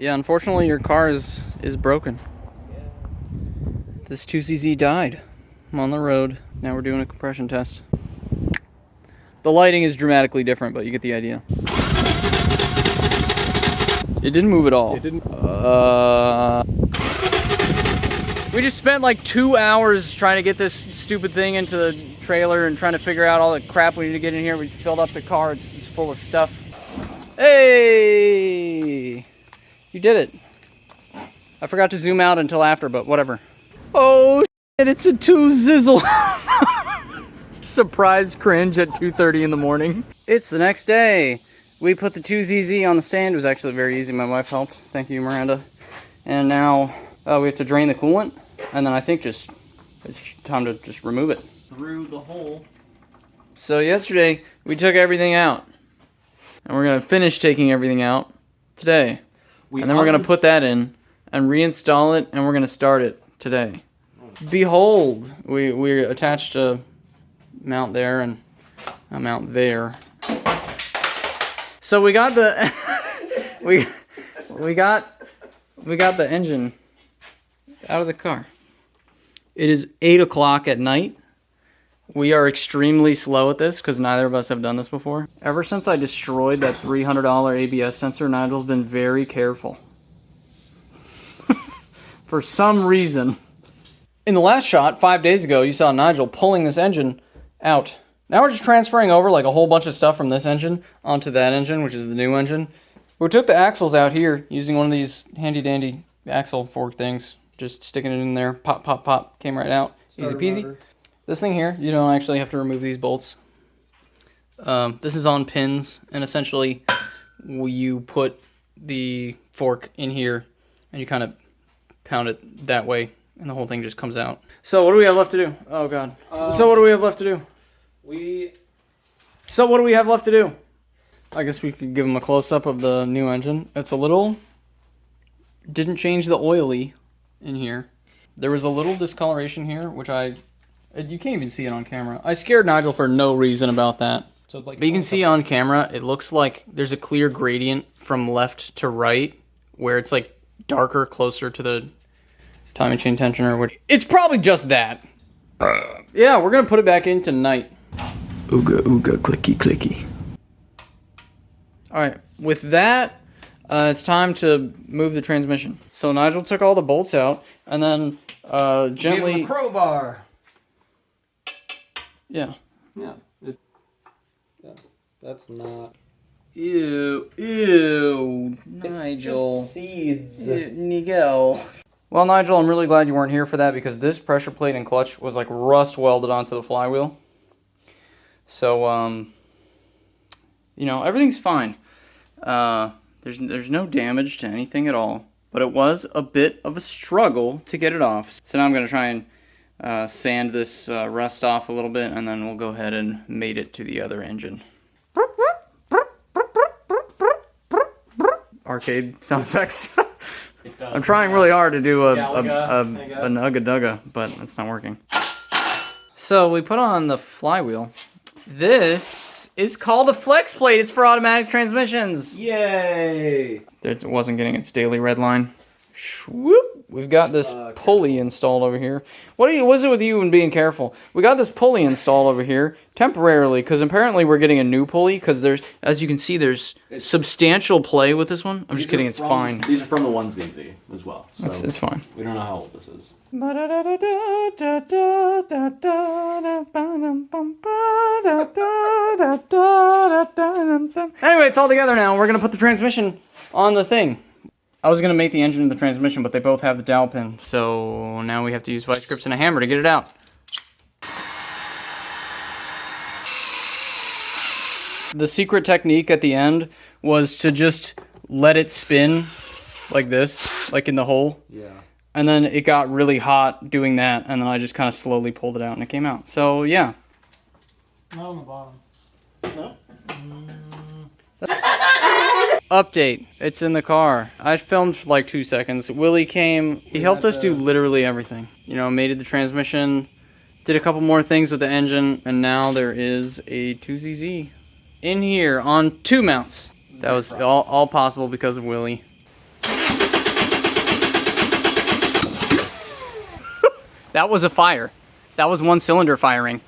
Yeah, unfortunately your car is broken. This 2CZ died. I'm on the road. Now we're doing a compression test. The lighting is dramatically different, but you get the idea. It didn't move at all. It didn't. We just spent like 2 hours trying to get this stupid thing into the trailer and trying to figure out all the crap we need to get in here. We filled up the car. It's full of stuff. Hey! You did it. I forgot to zoom out until after, but whatever. Oh shit, it's a 2-zizzle. Surprise cringe at 2:30 in the morning. It's the next day. We put the 2ZZ on the stand. It was actually very easy. My wife helped. Thank you, Miranda. And now we have to drain the coolant. And then I think it's time to just remove it. Through the hole. So yesterday, we took everything out. And we're going to finish taking everything out today. And then we're going to put that in and reinstall it. And we're going to start it today. Behold, we attached a mount there and a mount there. So we got the we got the engine out of the car. It is 8 o'clock at night. We are extremely slow at this because neither of us have done this before. Ever since I destroyed that $300 ABS sensor, Nigel's been very careful. For some reason. In the last shot, 5 days ago, you saw Nigel pulling this engine out. Now we're just transferring over like a whole bunch of stuff from this engine onto that engine, which is the new engine. We took the axles out here using one of these handy dandy axle fork things. Just sticking it in there, pop, pop, pop, came right out. Easy peasy. This thing here, you don't actually have to remove these bolts. This is on pins, and essentially you put the fork in here and you kind of pound it that way, and the whole thing just comes out. So what do we have left to do? Oh god. So what do we have left to do? So what do we have left to do? I guess we could give them a close-up of the new engine. It's a little... Didn't change the oily in here. There was a little discoloration here, which you can't even see it on camera. I scared Nigel for no reason about that. So it's like, but you can see on camera, it looks like there's a clear gradient from left to right, where it's like darker, closer to the timing chain tensioner. Which it's probably just that. Yeah, we're gonna put it back in tonight. Ooga ooga clicky clicky. All right, with that, it's time to move the transmission. So Nigel took all the bolts out, and then gently... Give him a crowbar! Yeah. Yeah. That's not... Ew, Nigel. It's just seeds. Nigel. Well, Nigel, I'm really glad you weren't here for that, because this pressure plate and clutch was like rust welded onto the flywheel. So, you know, everything's fine. There's no damage to anything at all, but it was a bit of a struggle to get it off. So now I'm going to try and sand this rust off a little bit, and then we'll go ahead and mate it to the other engine. Arcade sound effects. I'm trying really hard to do a nugga-dugga, but it's not working. So we put on the flywheel. This is called a flex plate. It's for automatic transmissions. Yay! It wasn't getting its daily red line. Whoop. We've got this pulley installed over here. What is it with you and being careful? We got this pulley installed over here temporarily because apparently we're getting a new pulley because there's, as you can see, there's substantial play with this one. I'm just kidding. It's fine. These are from the 1ZZ as well. So it's fine. We don't know how old this is. Anyway, it's all together now. We're going to put the transmission on the thing. I was going to make the engine and the transmission, but they both have the dowel pin. So now we have to use vice grips and a hammer to get it out. The secret technique at the end was to just let it spin like this, like in the hole. Yeah. And then it got really hot doing that, and then I just kind of slowly pulled it out and it came out. So yeah. Not on the bottom. No? Update. It's in the car. I filmed for like 2 seconds. Willie came. He helped us do literally everything. You know, mated the transmission, did a couple more things with the engine, and now there is a 2ZZ in here on 2 mounts. That was all possible because of Willie. That was a fire. That was one cylinder firing.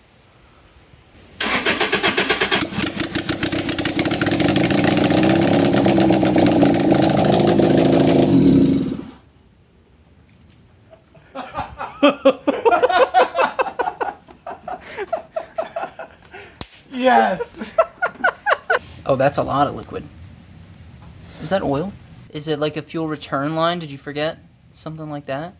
Yes. Oh, that's a lot of liquid. Is that oil? Is it like a fuel return line? Did you forget? Something like that?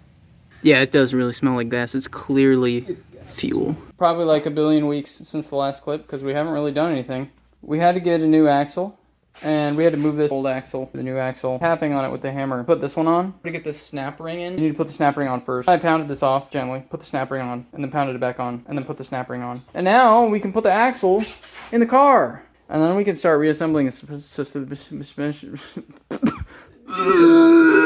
Yeah, it does really smell like gas. It's clearly fuel. Probably like a billion weeks since the last clip because we haven't really done anything. We had to get a new axle and we had to move this old axle, the new axle, tapping on it with the hammer. Put this one on. To get this snap ring in, you need to put the snap ring on first. I pounded this off gently, put the snap ring on, and then pounded it back on, and then put the snap ring on. And now we can put the axle in the car. And then we can start reassembling a system.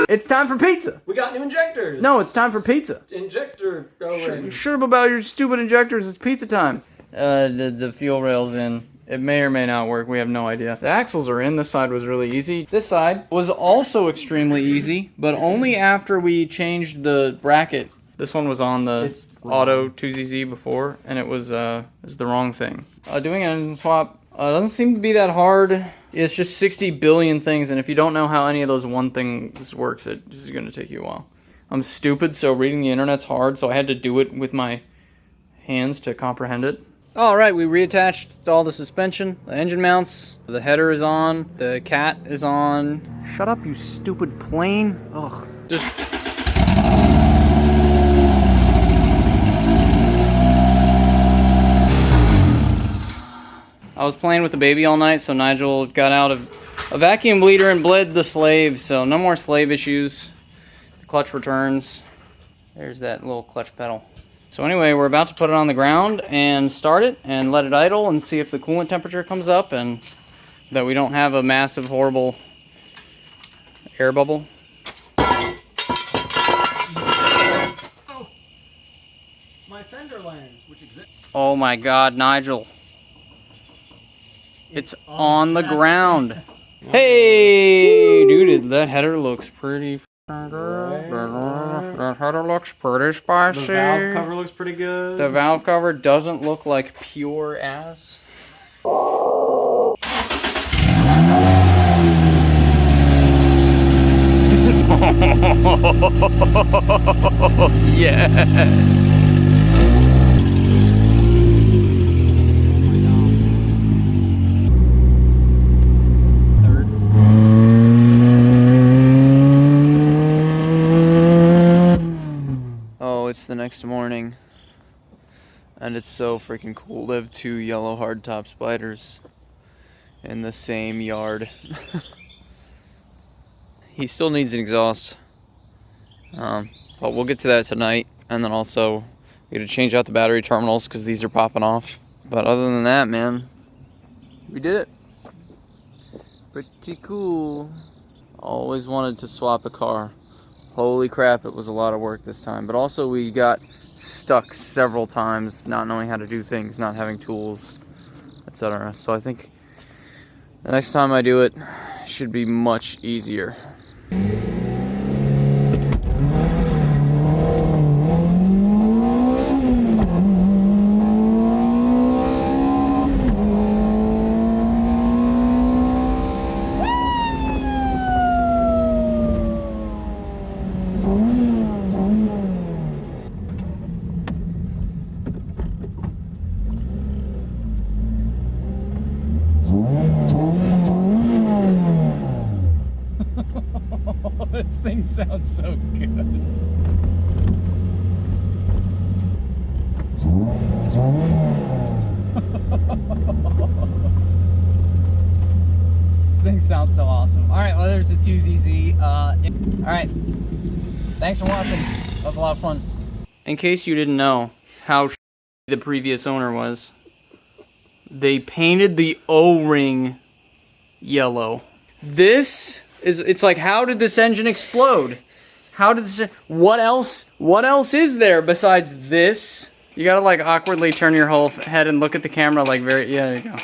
It's time for pizza. We got new injectors. No, it's time for pizza. Injector going. Shut up about your stupid injectors. It's pizza time. The fuel rail's in. It may or may not work. We have no idea. The axles are in. This side was really easy. This side was also extremely easy, but only after we changed the bracket. This one was on the Auto 2ZZ before, and it was the wrong thing. Doing an engine swap doesn't seem to be that hard. It's just 60 billion things, and if you don't know how any of those one things works, it is going to take you a while. I'm stupid, so reading the internet's hard, so I had to do it with my hands to comprehend it. Alright, we reattached all the suspension, the engine mounts, the header is on, the cat is on. Shut up, you stupid plane. Ugh. Just... I was playing with the baby all night, so Nigel got out of a vacuum bleeder and bled the slave, so no more slave issues. The clutch returns. There's that little clutch pedal. So anyway, we're about to put it on the ground and start it and let it idle and see if the coolant temperature comes up and that we don't have a massive, horrible air bubble. Oh, my fender lens, which exists. Oh my God, Nigel. It's on the ground. Hey, dude, that header looks pretty good. That header looks pretty spicy. The valve cover looks pretty good. The valve cover doesn't look like pure ass. Yes. The next morning, and it's so freaking cool to have two yellow hardtop Spyders in the same yard. He still needs an exhaust, but we'll get to that tonight, and then also we gotta change out the battery terminals because these are popping off. But other than that, man, we did it. Pretty cool. Always wanted to swap a car. Holy crap, it was a lot of work this time. But also we got stuck several times, not knowing how to do things, not having tools, etc. So I think the next time I do it should be much easier. This thing sounds so good. This thing sounds so awesome. Alright, well there's the 2ZZ. Alright, thanks for watching. That was a lot of fun. In case you didn't know how the previous owner was, they painted the O-ring yellow. This is, it's like, how did this engine explode? How did this, what else is there besides this? You gotta like awkwardly turn your whole head and look at the camera like very, yeah, there you go.